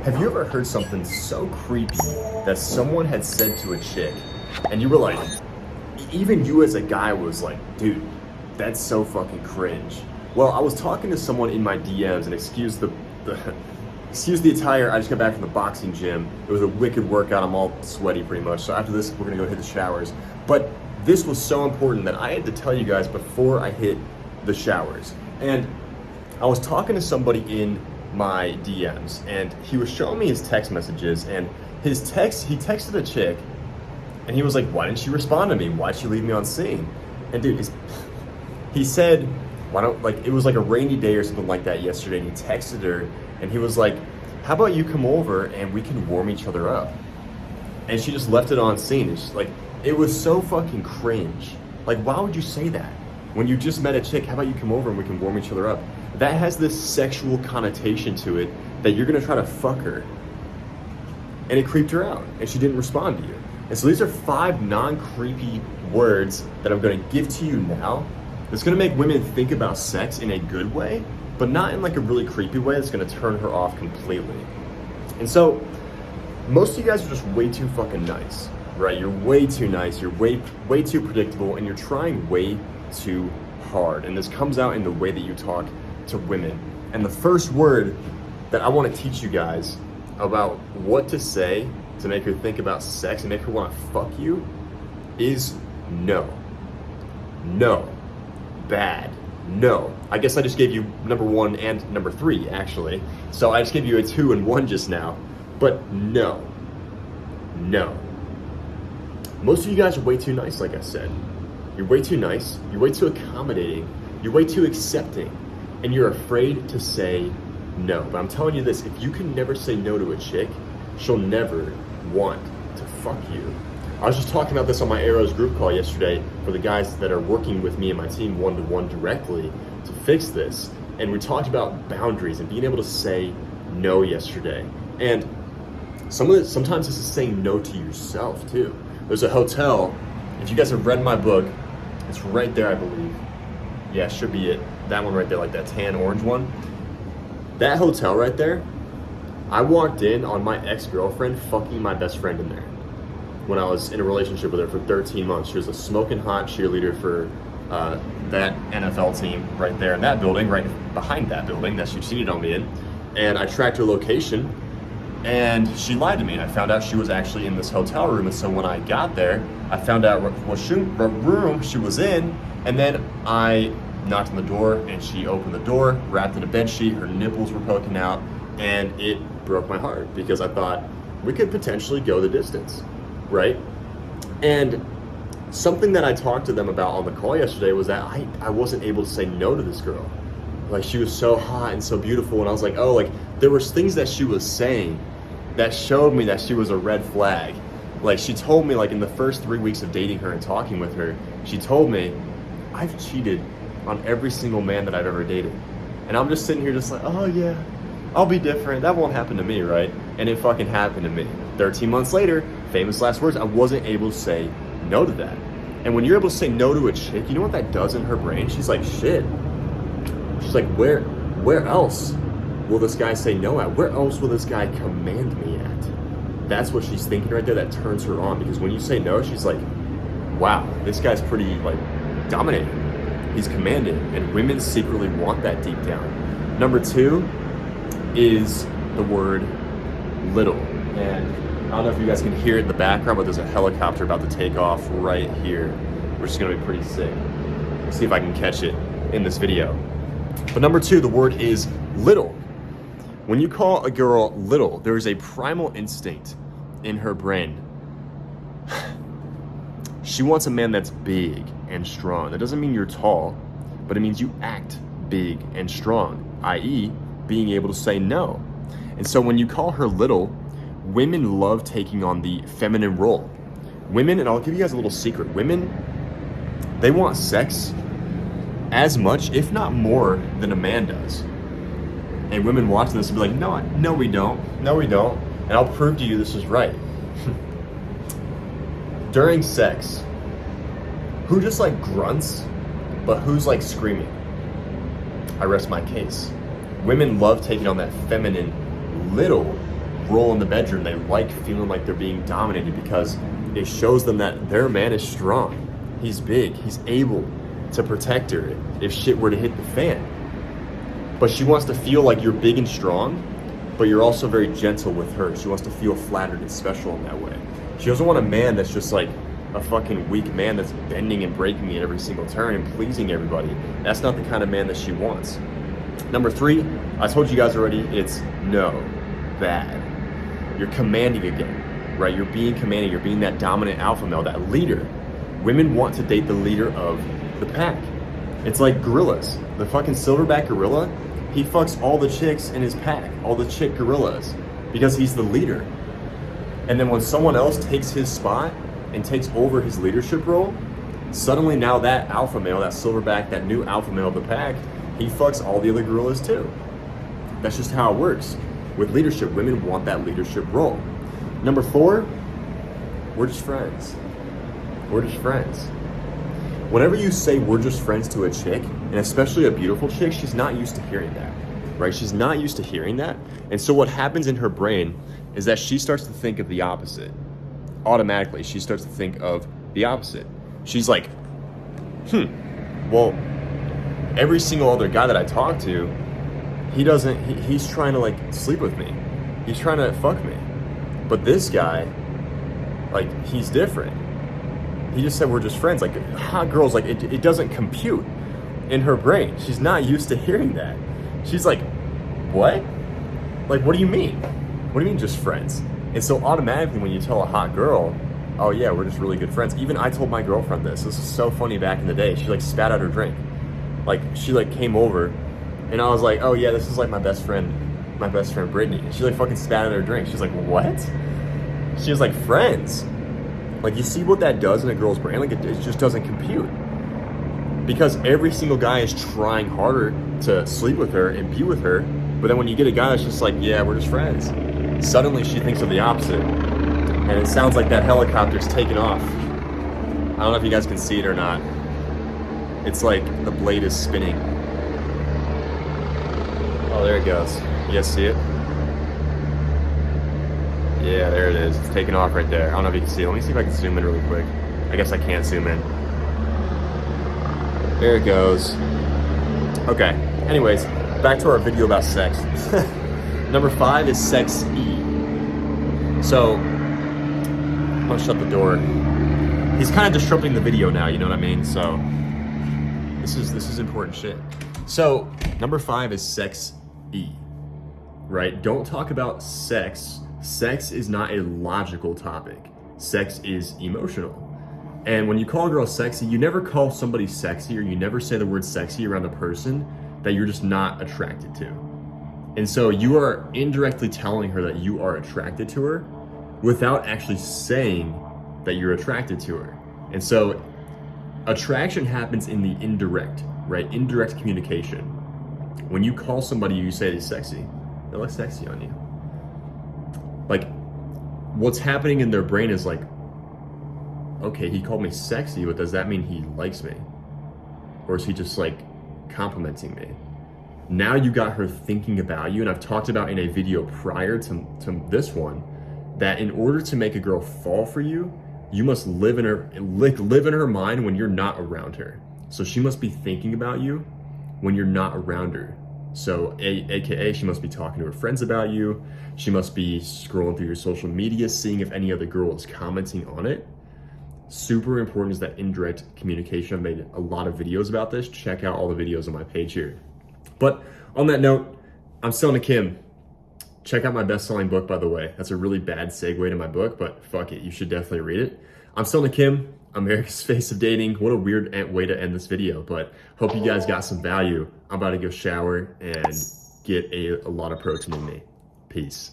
Have you ever heard something so creepy that someone had said to a chick, and you were like, even you as a guy was like, dude, that's so fucking cringe. Well, I was talking to someone in my DMs, and excuse the excuse the attire, I just got back from the boxing gym. It was a wicked workout, I'm all sweaty pretty much, so after this, we're gonna go hit the showers. But this was so important that I had to tell you guys before I hit the showers. And I was talking to somebody in my DMs, and he was showing me his text messages, and he texted a chick, and he was like, why didn't she respond to me? Why'd she leave me on scene? And dude, he said, why don't, like, it was like a rainy day or something like that yesterday, and he texted her, and he was like, how about you come over and we can warm each other up? And she just left it on scene. It's just like, it was so fucking cringe. Like, why would you say that? When you just met a chick, how about you come over and we can warm each other up? That has this sexual connotation to it that you're gonna try to fuck her. And it creeped her out, and she didn't respond to you. And so these are 5 non-creepy words that I'm gonna give to you now that's gonna make women think about sex in a good way, but not in like a really creepy way that's gonna turn her off completely. And so, most of you guys are just way too fucking nice, right? You're way too nice, you're way too predictable, and you're trying way too hard. And this comes out in the way that you talk to women. And the first word that I want to teach you guys about what to say to make her think about sex and make her want to fuck you is no. No. Bad. No. I guess I just gave you number 1 and number 3, actually. So I just gave you a 2 and 1 just now. But no. No. Most of you guys are way too nice, like I said. You're way too nice, you're way too accommodating, you're way too accepting, and you're afraid to say no. But I'm telling you this, if you can never say no to a chick, she'll never want to fuck you. I was just talking about this on my Arrows group call yesterday for the guys that are working with me and my team one-to-one directly to fix this. And we talked about boundaries and being able to say no yesterday. And sometimes this is saying no to yourself too. There's a hotel, if you guys have read my book, it's right there, I believe. Yeah, should be it. That one right there, like that tan orange one. That hotel right there, I walked in on my ex-girlfriend fucking my best friend in there when I was in a relationship with her for 13 months. She was a smoking hot cheerleader for that NFL team right there in that building, right behind that building that she cheated on me in. And I tracked her location, and she lied to me. I found out she was actually in this hotel room, and so when I got there, I found out what room she was in, and then I knocked on the door, and she opened the door, wrapped in a bedsheet, her nipples were poking out, and it broke my heart because I thought we could potentially go the distance, right? And something that I talked to them about on the call yesterday was that I wasn't able to say no to this girl. Like, she was so hot and so beautiful, and I was like, oh, like, there was things that she was saying that showed me that she was a red flag. Like, she told me, like, in the first 3 weeks of dating her and talking with her, she told me, I've cheated on every single man that I've ever dated. And I'm just sitting here just like, oh yeah, I'll be different. That won't happen to me, right? And it fucking happened to me. 13 months later, famous last words, I wasn't able to say no to that. And when you're able to say no to a chick, you know what that does in her brain? She's like, shit. She's like, where else will this guy say no at? Where else will this guy command me at? That's what she's thinking right there. That turns her on, because when you say no, she's like, wow, this guy's pretty, like, dominating. He's commanding, and women secretly want that deep down. Number 2 is the word little. And I don't know if you guys can hear it in the background, but there's a helicopter about to take off right here, which is gonna be pretty sick. Let's see if I can catch it in this video. But number 2, the word is little. When you call a girl little, there is a primal instinct in her brain. She wants a man that's big and strong. That doesn't mean you're tall, but it means you act big and strong, i.e., being able to say no. And so when you call her little, women love taking on the feminine role. Women, and I'll give you guys a little secret, women, they want sex as much, if not more, than a man does. And women watching this will be like, no, we don't. No, we don't. And I'll prove to you this is right. During sex, who just like grunts, but who's like screaming? I rest my case. Women love taking on that feminine little role in the bedroom. They like feeling like they're being dominated because it shows them that their man is strong. He's big. He's able to protect her if shit were to hit the fan. But she wants to feel like you're big and strong, but you're also very gentle with her. She wants to feel flattered and special in that way. She doesn't want a man that's just like a fucking weak man that's bending and breaking at every single turn and pleasing everybody. That's not the kind of man that she wants. Number 3, I told you guys already, it's no, bad. You're commanding again, right? You're being commanding, you're being that dominant alpha male, that leader. Women want to date the leader of the pack. It's like gorillas. The fucking silverback gorilla, he fucks all the chicks in his pack, all the chick gorillas, because he's the leader. And then when someone else takes his spot and takes over his leadership role, suddenly now that alpha male, that silverback, that new alpha male of the pack, he fucks all the other gorillas too. That's just how it works. With leadership, women want that leadership role. Number 4, we're just friends. We're just friends. Whenever you say we're just friends to a chick, and especially a beautiful chick, she's not used to hearing that, right? She's not used to hearing that. And so what happens in her brain is that she starts to think of the opposite. Automatically, she starts to think of the opposite. She's like, well, every single other guy that I talk to, he's trying to like sleep with me. He's trying to fuck me. But this guy, like, he's different. He just said we're just friends. Like, hot girls, like, it doesn't compute in her brain. She's not used to hearing that. She's like, what? Like, what do you mean? What do you mean just friends? And so automatically when you tell a hot girl, oh yeah, we're just really good friends. Even I told my girlfriend this. This is so funny back in the day. She like spat out her drink. Like, she like came over and I was like, oh yeah, this is like my best friend Brittany. And she like fucking spat out her drink. She's like, what? She was like, friends. Like, you see what that does in a girl's brain? Like, it just doesn't compute. Because every single guy is trying harder to sleep with her and be with her, but then when you get a guy that's just like, yeah, we're just friends, suddenly she thinks of the opposite. And it sounds like that helicopter's taking off. I don't know if you guys can see it or not. It's like the blade is spinning. Oh, there it goes. You guys see it? Yeah, there it is. It's taking off right there. I don't know if you can see it. Let me see if I can zoom in really quick. I guess I can't zoom in. There it goes. Okay. Anyways, back to our video about sex. Number 5 is sex E. So, I'm gonna shut the door. He's kind of disrupting the video now, you know what I mean? So, this is important shit. So, number 5 is sex E. Right? Don't talk about sex. Sex is not a logical topic. Sex is emotional. And when you call a girl sexy, you never call somebody sexy, or you never say the word sexy around a person that you're just not attracted to. And so you are indirectly telling her that you are attracted to her without actually saying that you're attracted to her. And so attraction happens in the indirect, right? Indirect communication. When you call somebody, you say they're sexy. They look sexy on you. Like, what's happening in their brain is like, okay, he called me sexy, but does that mean he likes me? Or is he just like complimenting me? Now you got her thinking about you, and I've talked about in a video prior to this one, that in order to make a girl fall for you, you must live in her mind when you're not around her. So she must be thinking about you when you're not around her. So AKA, she must be talking to her friends about you. She must be scrolling through your social media, seeing if any other girl is commenting on it. Super important is that indirect communication. I've made a lot of videos about this. Check out all the videos on my page here. But on that note, I'm Selna Kim. Check out my best-selling book, by the way. That's a really bad segue to my book, but fuck it, you should definitely read it. I'm Selna Kim, America's Face of Dating. What a weird way to end this video, but hope you guys got some value. I'm about to go shower and get a lot of protein in me. Peace.